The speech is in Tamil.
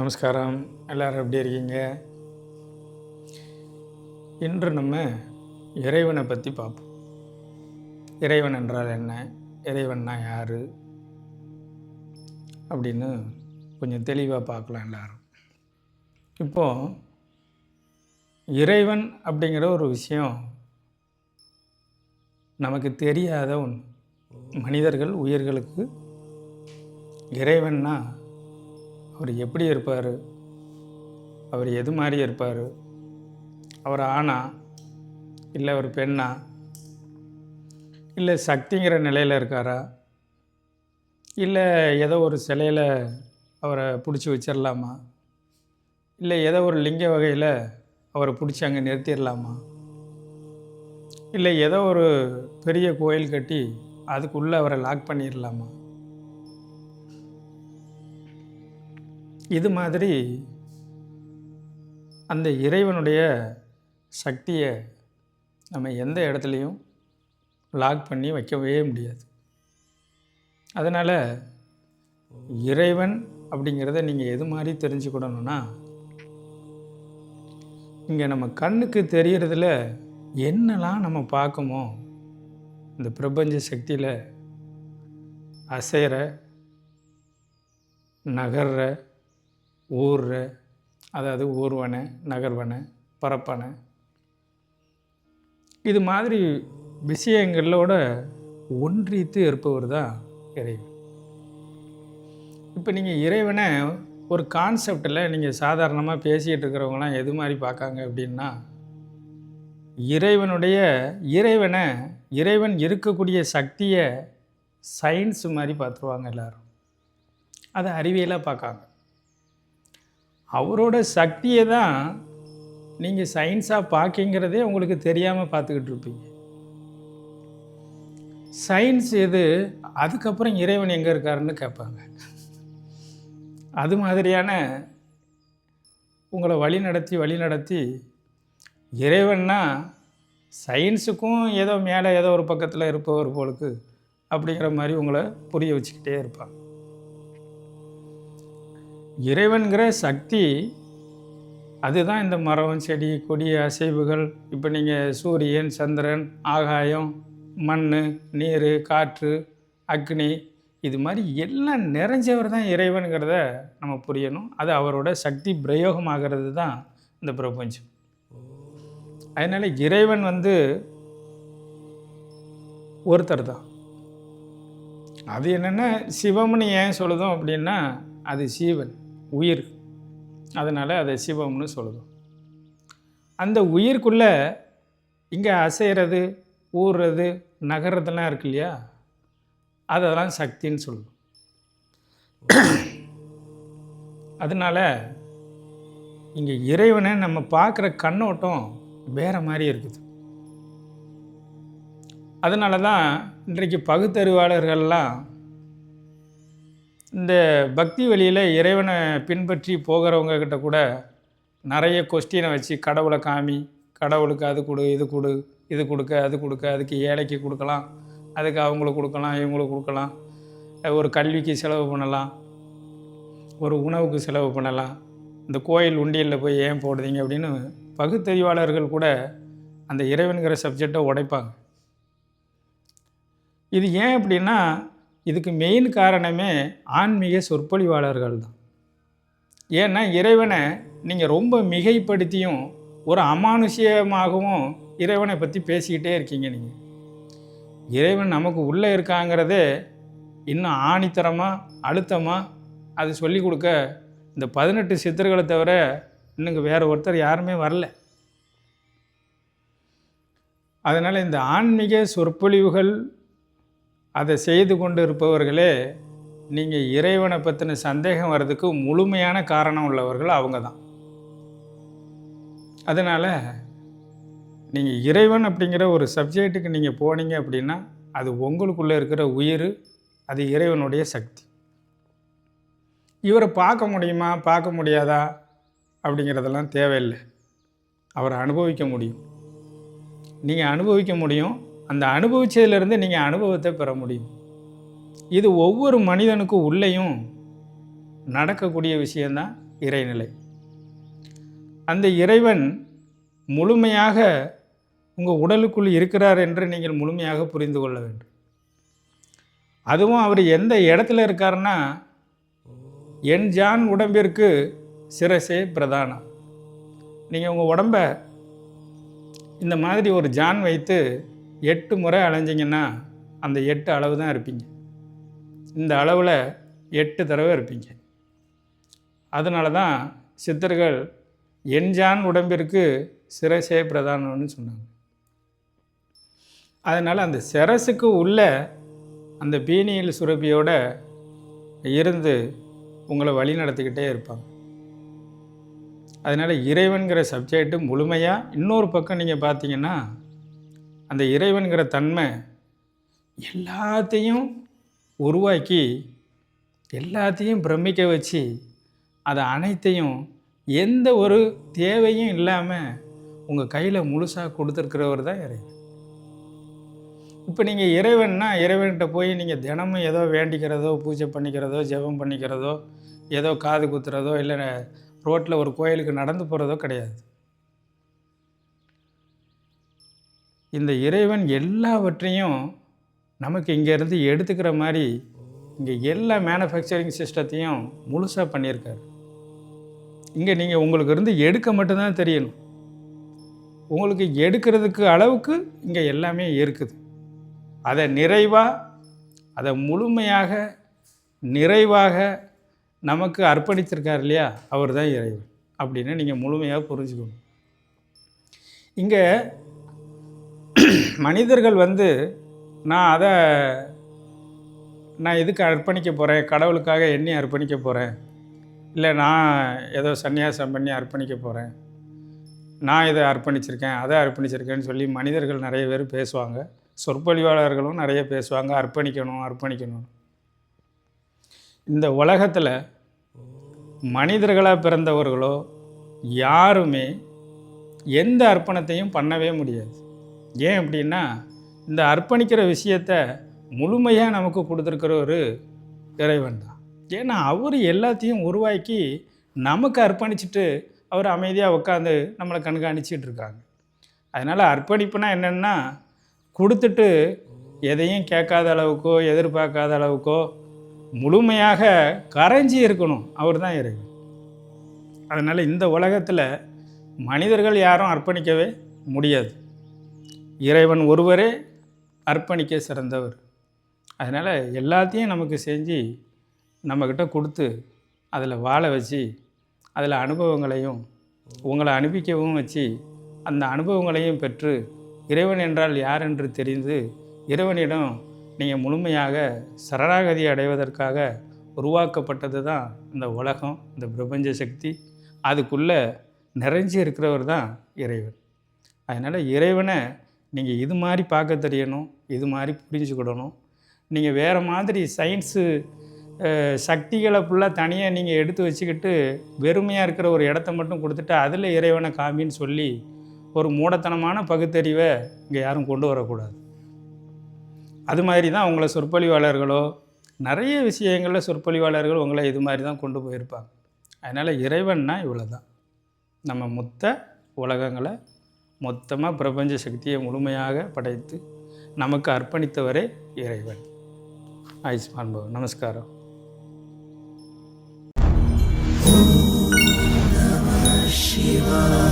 நமஸ்காரம். எல்லோரும் எப்படி இருக்கீங்க? இன்று நம்ம இறைவனை பற்றி பார்ப்போம். இறைவன் என்றால் என்ன, இறைவன்னா யார் அப்படின்னு கொஞ்சம் தெளிவாக பார்க்கலாம் எல்லாரும். இப்போது இறைவன் அப்படிங்கிற ஒரு விஷயம் நமக்கு தெரியாத ஒன்று. மனிதர்கள் உயிர்களுக்கு இறைவன்னா அவர் எப்படி இருப்பார், அவர் எது மாதிரி இருப்பார், அவர் ஆணா இல்லை அவர் பெண்ணா, இல்லை சக்திங்கிற நிலையில் இருக்காரா, இல்லை ஏதோ ஒரு சிலையில் அவரை பிடிச்சி வச்சிடலாமா, இல்லை ஏதோ ஒரு லிங்க வகையில் அவரை பிடிச்சி அங்கே நிறுத்திடலாமா, இல்லை ஏதோ ஒரு பெரிய கோயில் கட்டி அதுக்குள்ளே அவரை லாக் பண்ணிடலாமா, இது மாதிரி அந்த இறைவனுடைய சக்தியை நம்ம எந்த இடத்துலையும் லாக் பண்ணி வைக்கவே முடியாது. அதனால் இறைவன் அப்படிங்கிறத நீங்கள் எது மாதிரி தெரிஞ்சுக்கிடணும்னா, இங்கே நம்ம கண்ணுக்கு தெரிகிறதுல என்னெல்லாம் நம்ம பார்க்குமோ இந்த பிரபஞ்ச சக்தியில் அசைகிற, நகர்ற, ஊர்ற, அதாவது ஊர்வன, நகர்வன, பரப்பன, இது மாதிரி விஷயங்களோட ஒன்றித்து இருப்பவர் தான் இறைவன். இப்போ நீங்கள் இறைவனை ஒரு கான்செப்டில் நீங்கள் சாதாரணமாக பேசிகிட்டு இருக்கிறவங்களாம் எது மாதிரி பார்க்காங்க அப்படின்னா, இறைவன் இருக்கக்கூடிய சக்தியை சயின்ஸ் மாதிரி பார்த்துருவாங்க எல்லோரும். அதை அறிவியலாக பார்க்காங்க. அவரோட சக்தியை தான் நீங்கள் சயின்ஸாக பார்க்கிங்கிறதே உங்களுக்கு தெரியாமல் பார்த்துக்கிட்டு இருப்பீங்க. சயின்ஸ் எது, அதுக்கப்புறம் இறைவன் எங்கே இருக்காருன்னு கேட்பாங்க. அது மாதிரியான உங்களை வழி நடத்தி இறைவன்னா சயின்ஸுக்கும் ஏதோ மேலே ஏதோ ஒரு பக்கத்தில் இருப்பவர் போலுக்கு அப்படிங்கிற மாதிரி உங்களை புரிய வச்சுக்கிட்டே இருப்பாங்க. இறைவன்கிற சக்தி அதுதான் இந்த மரம், செடி, கொடி, அசைவுகள். இப்போ நீங்கள் சூரியன், சந்திரன், ஆகாயம், மண், நீர், காற்று, அக்னி, இது மாதிரி எல்லாம் நிறைஞ்சவர் தான் இறைவனுங்கிறத நம்ம புரியணும். அது அவரோட சக்தி பிரயோகமாகிறது தான் இந்த பிரபஞ்சம். அதனால் இறைவன் ஒருத்தர் தான். அது என்னென்னா சிவம்னு ஏன் சொல்லுதோம் அப்படின்னா, அது சீவன், உயிர், அதனால் அதை சிவம்னு சொல்லுதோம். அந்த உயிர்க்குள்ளே இங்கே அசைகிறது, ஊறுறது, நகர்றதெல்லாம் இருக்கு இல்லையா, அதெல்லாம் சக்தின்னு சொல்லுவோம். அதனால் இங்கே இறைவனை நம்ம பார்க்குற கண்ணோட்டம் வேறு மாதிரி இருக்குது. அதனால தான் இன்றைக்கு பகுத்தறிவாளர்கள்லாம் இந்த பக்தி வழியில் இறைவனை பின்பற்றி போகிறவங்க கிட்ட கூட நிறைய கொஸ்டினை வச்சு கடவுளை காமி, கடவுளுக்கு அது கொடு, இது கொடு, இது கொடுக்க, அது கொடுக்க, அதுக்கு ஏழைக்கு கொடுக்கலாம், அதுக்கு அவங்களுக்கு கொடுக்கலாம், இவங்களுக்கு கொடுக்கலாம், ஒரு கல்விக்கு செலவு பண்ணலாம், ஒரு உணவுக்கு செலவு பண்ணலாம், இந்த கோயில் உண்டியலில் போய் ஏன் போடுறீங்க அப்படின்னு பகுத்தறிவாளர்கள் கூட அந்த இறைவனுங்கிற சப்ஜெக்டை உடைப்பாங்க. இது ஏன் அப்படின்னா, இதுக்கு மெயின் காரணமே ஆன்மீக சொற்பொழிவாளர்கள் தான். ஏன்னா இறைவனை நீங்கள் ரொம்ப மிகைப்படுத்தியும் ஒரு அமானுஷ்யமாகவும் இறைவனை பற்றி பேசிக்கிட்டே இருக்கீங்க. நீங்கள் இறைவன் நமக்கு உள்ளே இருக்காங்கிறதே இன்னும் ஆணித்தரமாக, அழுத்தமாக அது சொல்லி கொடுக்க இந்த 18 சித்தர்களை தவிர இன்னும் வேறு ஒருத்தர் யாருமே வரல. அதனால் இந்த ஆன்மீக சொற்பொழிவுகள் அதை செய்து கொண்டு இருப்பவர்களே நீங்கள் இறைவனை பற்றின சந்தேகம் வர்றதுக்கு முழுமையான காரணம் உள்ளவர்கள் அவங்க தான். அதனால் நீங்கள் இறைவன் அப்படிங்கிற ஒரு சப்ஜெக்ட்டுக்கு நீங்கள் போனீங்க அப்படின்னா, அது உங்களுக்குள்ளே இருக்கிற உயிர், அது இறைவனுடைய சக்தி. இவரை பார்க்க முடியுமா, பார்க்க முடியாதா அப்படிங்கிறதெல்லாம் தேவையில்லை. அவரை அனுபவிக்க முடியும். நீங்கள் அனுபவிக்க முடியும். அந்த அனுபவிச்சதிலிருந்து நீங்கள் அனுபவத்தை பெற முடியும். இது ஒவ்வொரு மனிதனுக்கும் உள்ளேயும் நடக்கக்கூடிய விஷயந்தான் இறைநிலை. அந்த இறைவன் முழுமையாக உங்கள் உடலுக்குள் இருக்கிறார் என்று நீங்கள் முழுமையாக புரிந்து கொள்ள வேண்டும். அதுவும் அவர் எந்த இடத்துல இருக்காருன்னா, என் ஜான் உடம்பிற்கு சிரசே பிரதானம். நீங்கள் உங்கள் உடம்ப இந்த மாதிரி ஒரு ஜான் வைத்து 8 முறை அலைஞ்சிங்கன்னா அந்த 8 அளவு தான் இருப்பீங்க. இந்த அளவில் 8 தடவை இருப்பீங்க. அதனால தான் சித்தர்கள் என் ஜான் உடம்பிற்கு சிரசே பிரதானம்னு சொன்னாங்க. அதனால் அந்த சிரசுக்கு உள்ள அந்த பீனியல் சுரப்பியோட இருந்து உங்களை வழி நடத்திக்கிட்டே இருப்பாங்க. அதனால் இறைவன்கிற சப்ஜெக்ட்டு முழுமையாக இன்னொரு பக்கம் நீங்கள் பார்த்தீங்கன்னா, அந்த இறைவன்கிற தன்மை எல்லாத்தையும் உருவாக்கி எல்லாத்தையும் பிரமிக்க வச்சு அதை அனைத்தையும் எந்த ஒரு தேவையும் இல்லாமல் உங்கள் கையில் முழுசாக கொடுத்துருக்கிறவர் தான் இறைவன். இப்போ நீங்கள் இறைவன்னா இறைவன்கிட்ட போய் நீங்கள் தினமும் ஏதோ வேண்டிக்கிறதோ, பூஜை பண்ணிக்கிறதோ, ஜெபம் பண்ணிக்கிறதோ, ஏதோ காது குத்துறதோ, இல்லை ரோட்டில் ஒரு கோயிலுக்கு நடந்து போகிறதோ கிடையாது. இந்த இறைவன் எல்லாவற்றையும் நமக்கு இங்கேருந்து எடுத்துக்கிற மாதிரி இங்கே எல்லா மேனுஃபேக்சரிங் சிஸ்டத்தையும் முழுசாக பண்ணியிருக்காரு. இங்கே நீங்கள் உங்களுக்கு இருந்து எடுக்க மட்டும்தான் தெரியணும். உங்களுக்கு எடுக்கிறதுக்கு அளவுக்கு இங்கே எல்லாமே இருக்குது. அதை நிறைவாக, அதை முழுமையாக நிறைவாக நமக்கு அர்ப்பணித்திருக்கார் இல்லையா, அவர் தான் இறைவன் அப்படின்னு நீங்கள் முழுமையாக புரிஞ்சுக்கணும். இங்கே மனிதர்கள் நான் இதுக்கு அர்ப்பணிக்க போகிறேன், கடவுளுக்காக என்னையும் அர்ப்பணிக்க போகிறேன், இல்லை நான் ஏதோ சன்னியாசம் பண்ணி அர்ப்பணிக்க போகிறேன், நான் இதை அர்ப்பணிச்சிருக்கேன், அதை அர்ப்பணிச்சிருக்கேன்னு சொல்லி மனிதர்கள் நிறைய பேர் பேசுவாங்க. சொற்பொழிவாளர்களும் நிறைய பேசுவாங்க, அர்ப்பணிக்கணும். இந்த உலகத்தில் மனிதர்களாக பிறந்தவர்களோ யாருமே எந்த அர்ப்பணத்தையும் பண்ணவே முடியாது. ஏன் அப்படின்னா, இந்த அர்ப்பணிக்கிற விஷயத்தை முழுமையாக நமக்கு கொடுத்துருக்கிற ஒரு இறைவன் தான். ஏன்னா அவர் எல்லாத்தையும் உருவாக்கி நமக்கு அர்ப்பணிச்சுட்டு அவர் அமைதியாக உட்காந்து நம்மளை கண்காணிச்சிட்டு இருக்காங்க. அதனால் அர்ப்பணிப்புனா என்னென்னா, கொடுத்துட்டு எதையும் கேட்காத அளவுக்கோ எதிர்பார்க்காத அளவுக்கோ முழுமையாக கரைஞ்சி இருக்கணும். அவர் தான் இறைவன். அதனால் இந்த உலகத்தில் மனிதர்கள் யாரும் அர்ப்பணிக்கவே முடியாது. இறைவன் ஒருவரே அர்ப்பணிக்க சிறந்தவர். அதனால் எல்லாத்தையும் நமக்கு செஞ்சு நம்மக்கிட்ட கொடுத்து அதில் வாழ வச்சு அதில் அனுபவங்களையும் உங்களை அனுப்பிக்கவும் வச்சு அந்த அனுபவங்களையும் பெற்று இறைவன் என்றால் யார் என்று தெரிந்து இறைவனிடம் நீங்கள் முழுமையாக சரணாகதி அடைவதற்காக உருவாக்கப்பட்டது தான் இந்த உலகம், இந்த பிரபஞ்ச சக்தி. அதுக்குள்ளே நிறைஞ்சி இருக்கிறவர் தான் இறைவன். அதனால் இறைவனை நீங்கள் இது மாதிரி பார்க்க தெரியணும், இது மாதிரி புரிஞ்சுக்கிடணும். நீங்கள் வேறு மாதிரி சயின்ஸு சக்திகளை ஃபுல்லாக தனியாக நீங்கள் எடுத்து வச்சுக்கிட்டு வெறுமையாக இருக்கிற ஒரு இடத்த மட்டும் கொடுத்துட்டு அதில் இறைவனை காமின்னு சொல்லி ஒரு மூடத்தனமான பகுத்தறிவை இங்கே யாரும் கொண்டு வரக்கூடாது. அது மாதிரி தான் உங்களை சொற்பொழிவாளர்களோ நிறைய விஷயங்களில் சொற்பொழிவாளர்கள் உங்களை இது மாதிரி தான் கொண்டு போயிருப்பாங்க. அதனால் இறைவன்னா இவ்வளோ தான். நம்ம மொத்த உலகங்களை மொத்தமாக பிரபஞ்ச சக்தியை முழுமையாக படைத்து நமக்கு அர்ப்பணித்தவரே இறைவன். ஆயுஷ்மான் பவ. நமஸ்காரம். Shiva.